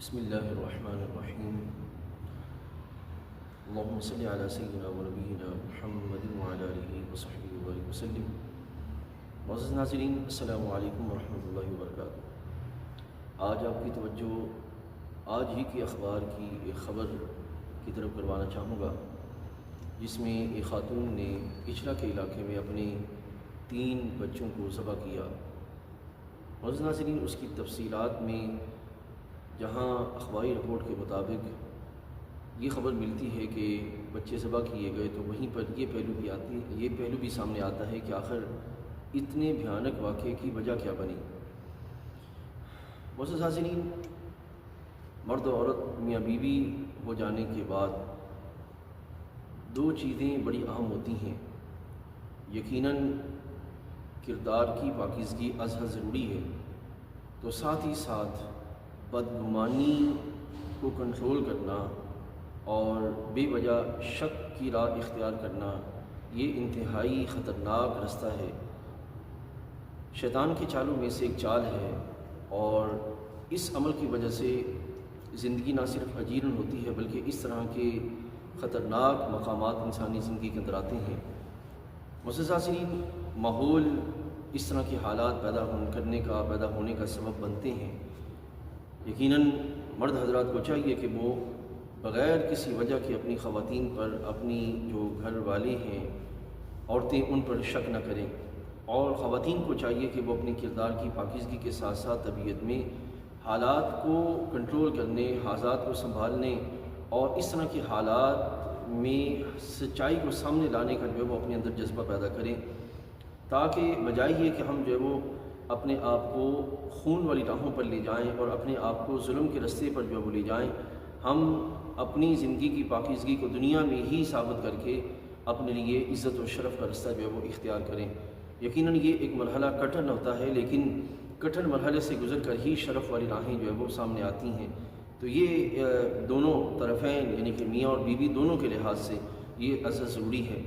بسم اللہ الرحمن الرحیم اللہم صلی علی سیدنا و نبینا محمد وعلی آلہ وصحبہ وبارک وسلم۔ معزز ناظرین، السلام علیکم ورحمۃ اللہ وبرکاتہ۔ آج آپ کی توجہ آج ہی کے اخبار کی ایک خبر کی طرف کروانا چاہوں گا، جس میں ایک خاتون نے اچھلا کے علاقے میں اپنے 3 بچوں کو ذبح کیا۔ معزز ناظرین، اس کی تفصیلات میں جہاں اخباری رپورٹ کے مطابق یہ خبر ملتی ہے کہ بچے ذبح کیے گئے، تو وہیں پر یہ پہلو بھی سامنے آتا ہے کہ آخر اتنے بھیانک واقعے کی وجہ کیا بنی۔ معزز حاضرین، مرد و عورت میاں بیوی ہو جانے کے بعد 2 چیزیں بڑی اہم ہوتی ہیں۔ یقیناً کردار کی پاکیزگی از حد ضروری ہے، تو ساتھ ہی ساتھ بدگمانی کو کنٹرول کرنا اور بے وجہ شک کی راہ اختیار کرنا یہ انتہائی خطرناک رستہ ہے۔ شیطان کے چالوں میں سے ایک چال ہے، اور اس عمل کی وجہ سے زندگی نہ صرف اجیرن ہوتی ہے بلکہ اس طرح کے خطرناک مقامات انسانی زندگی کے اندر آتے ہیں۔ معزز حاضرین، ماحول اس طرح کے حالات پیدا ہونے کا سبب بنتے ہیں۔ یقیناً مرد حضرات کو چاہیے کہ وہ بغیر کسی وجہ کے اپنی خواتین پر، اپنی جو گھر والے ہیں عورتیں، ان پر شک نہ کریں، اور خواتین کو چاہیے کہ وہ اپنے کردار کی پاکیزگی کے ساتھ ساتھ طبیعت میں حالات کو کنٹرول کرنے، حالات کو سنبھالنے اور اس طرح کے حالات میں سچائی کو سامنے لانے کا جو ہے وہ اپنے اندر جذبہ پیدا کریں، تاکہ بجائے یہ کہ ہم جو ہے وہ اپنے آپ کو خون والی راہوں پر لے جائیں اور اپنے آپ کو ظلم کے رستے پر جو ہے وہ لے جائیں، ہم اپنی زندگی کی پاکیزگی کو دنیا میں ہی ثابت کر کے اپنے لیے عزت و شرف کا رستہ جو ہے وہ اختیار کریں۔ یقیناً یہ ایک مرحلہ کٹھن ہوتا ہے، لیکن کٹھن مرحلے سے گزر کر ہی شرف والی راہیں جو ہے وہ سامنے آتی ہیں۔ تو یہ دونوں طرفین یعنی کہ میاں اور بیوی دونوں کے لحاظ سے یہ ازحد ضروری ہے۔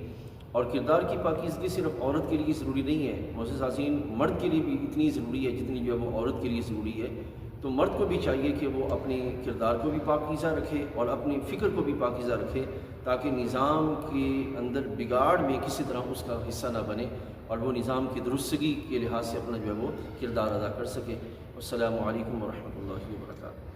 اور کردار کی پاکیزگی صرف عورت کے لیے ضروری نہیں ہے، معزز حاضرین، مرد کے لیے بھی اتنی ضروری ہے جتنی جو ہے وہ عورت کے لیے ضروری ہے۔ تو مرد کو بھی چاہیے کہ وہ اپنے کردار کو بھی پاکیزہ رکھے اور اپنی فکر کو بھی پاکیزہ رکھے، تاکہ نظام کے اندر بگاڑ میں کسی طرح اس کا حصہ نہ بنے اور وہ نظام کی درستگی کے لحاظ سے اپنا جو ہے وہ کردار ادا کر سکے۔ السلام علیکم ورحمۃ اللہ وبرکاتہ۔